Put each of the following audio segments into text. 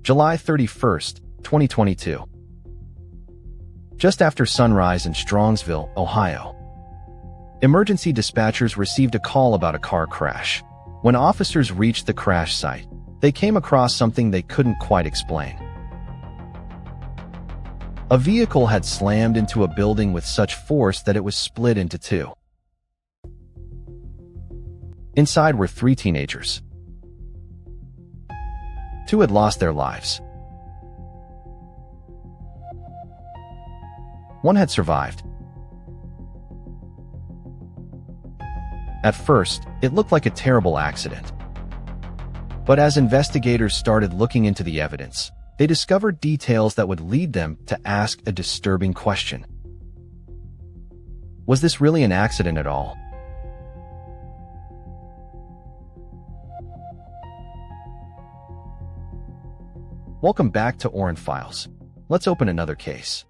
July 31st, 2022. Just after sunrise in Strongsville, Ohio, emergency dispatchers received a call about a car crash. When officers reached the crash site, they came across something they couldn't quite explain. A vehicle had slammed into a building with such force that it was split into two. Inside were 3 teenagers. 2 had lost their lives. 1 had survived. At first, it looked like a terrible accident. But as investigators started looking into the evidence, they discovered details that would lead them to ask a disturbing question. Was this really an accident at all? Welcome back to Orrin Files. Let's open another case.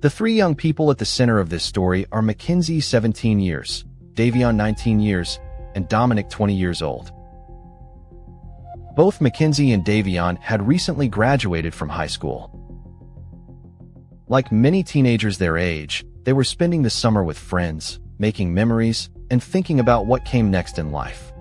The 3 young people at the center of this story are Mackenzie, 17 years, Davion, 19 years, and Dominic, 20 years old. Both Mackenzie and Davion had recently graduated from high school. Like many teenagers their age, they were spending the summer with friends, making memories, and thinking about what came next in life.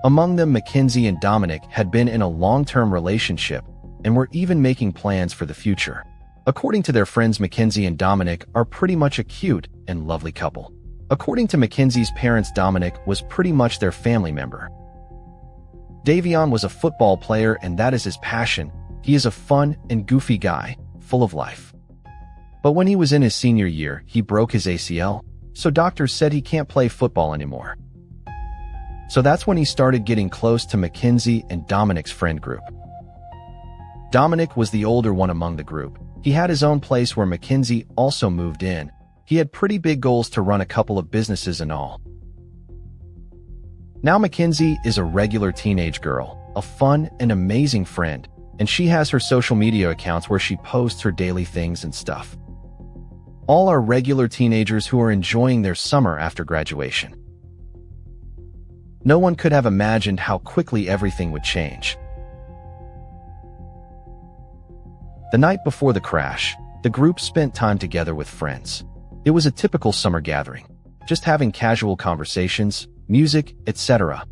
Among them, Mackenzie and Dominic had been in a long-term relationship and were even making plans for the future. According to their friends, Mackenzie and Dominic are pretty much a cute and lovely couple. According to Mackenzie's parents, Dominic was pretty much their family member. Davion was a football player, and that is his passion. He is a fun and goofy guy, full of life. But when he was in his senior year, he broke his ACL, so doctors said he can't play football anymore. So that's when he started getting close to Mackenzie and Dominic's friend group. Dominic was the older one among the group. He had his own place where Mackenzie also moved in. He had pretty big goals to run a couple of businesses and all. Now Mackenzie is a regular teenage girl, a fun and amazing friend, and she has her social media accounts where she posts her daily things and stuff. All are regular teenagers who are enjoying their summer after graduation. No one could have imagined how quickly everything would change. The night before the crash, the group spent time together with friends. It was a typical summer gathering, just having casual conversations, music, etc.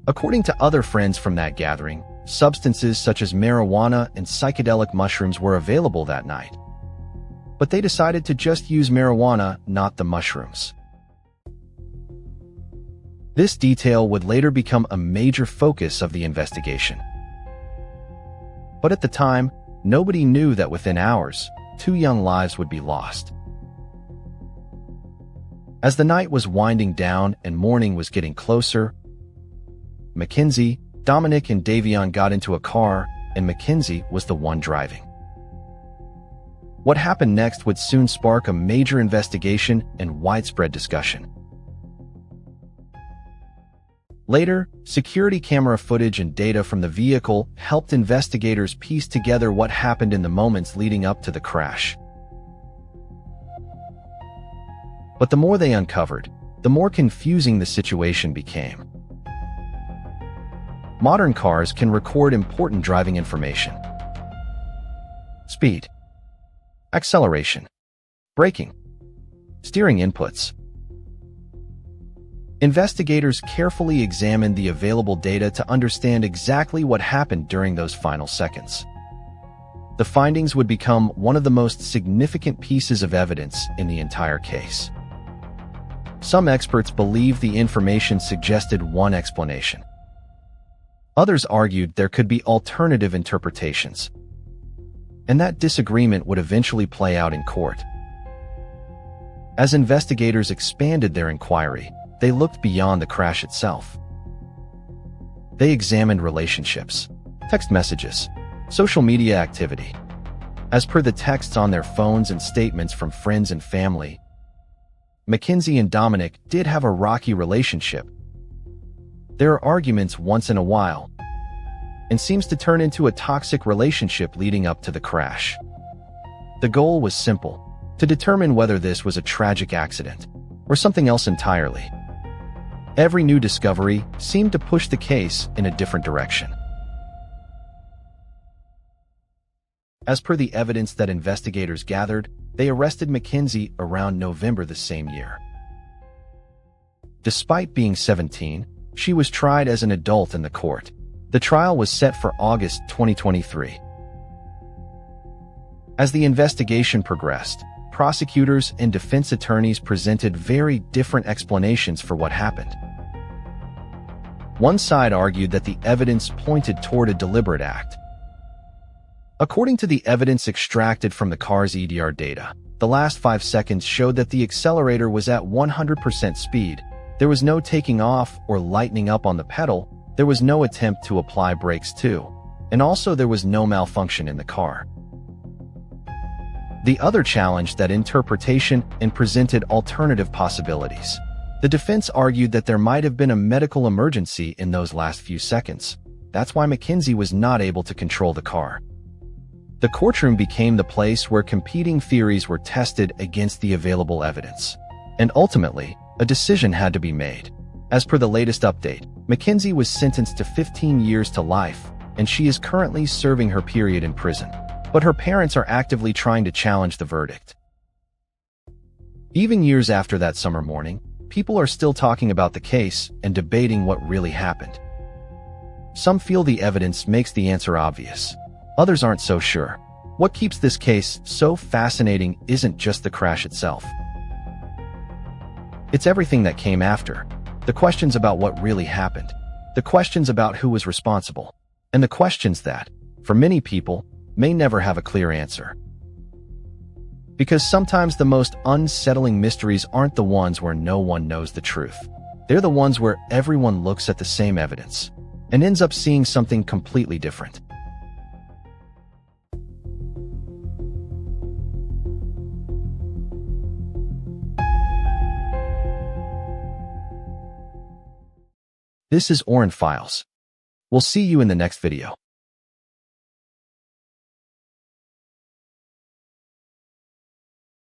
According to other friends from that gathering, substances such as marijuana and psychedelic mushrooms were available that night. But they decided to just use marijuana, not the mushrooms. This detail would later become a major focus of the investigation. But at the time, nobody knew that within hours, 2 young lives would be lost. As the night was winding down and morning was getting closer, Mackenzie, Dominic, and Davion got into a car, and Mackenzie was the one driving. What happened next would soon spark a major investigation and widespread discussion. Later, security camera footage and data from the vehicle helped investigators piece together what happened in the moments leading up to the crash. But the more they uncovered, the more confusing the situation became. Modern cars can record important driving information: speed, acceleration, braking, steering inputs. Investigators carefully examined the available data to understand exactly what happened during those final seconds. The findings would become one of the most significant pieces of evidence in the entire case. Some experts believe the information suggested one explanation. Others argued there could be alternative interpretations, and that disagreement would eventually play out in court. As investigators expanded their inquiry, they looked beyond the crash itself. They examined relationships, text messages, social media activity. As per the texts on their phones and statements from friends and family, Mackenzie and Dominic did have a rocky relationship. There are arguments once in a while, and seems to turn into a toxic relationship leading up to the crash. The goal was simple: to determine whether this was a tragic accident or something else entirely. Every new discovery seemed to push the case in a different direction. As per the evidence that investigators gathered, they arrested Mackenzie around November the same year. Despite being 17, she was tried as an adult in the court. The trial was set for August 2023. As the investigation progressed, prosecutors and defense attorneys presented very different explanations for what happened. One side argued that the evidence pointed toward a deliberate act. According to the evidence extracted from the car's EDR data, the last 5 seconds showed that the accelerator was at 100% speed. There was no taking off or lightening up on the pedal. There was no attempt to apply brakes too. And also there was no malfunction in the car. The other challenged that interpretation and presented alternative possibilities. The defense argued that there might have been a medical emergency in those last few seconds. That's why Mackenzie was not able to control the car. The courtroom became the place where competing theories were tested against the available evidence. And ultimately, a decision had to be made. As per the latest update, Mackenzie was sentenced to 15 years to life, and she is currently serving her period in prison. But her parents are actively trying to challenge the verdict. Even years after that summer morning, people are still talking about the case and debating what really happened. Some feel the evidence makes the answer obvious. Others aren't so sure. What keeps this case so fascinating isn't just the crash itself. It's everything that came after. The questions about what really happened. The questions about who was responsible. And the questions that, for many people, may never have a clear answer. Because sometimes the most unsettling mysteries aren't the ones where no one knows the truth. They're the ones where everyone looks at the same evidence and ends up seeing something completely different. This is Orrin Files. We'll see you in the next video.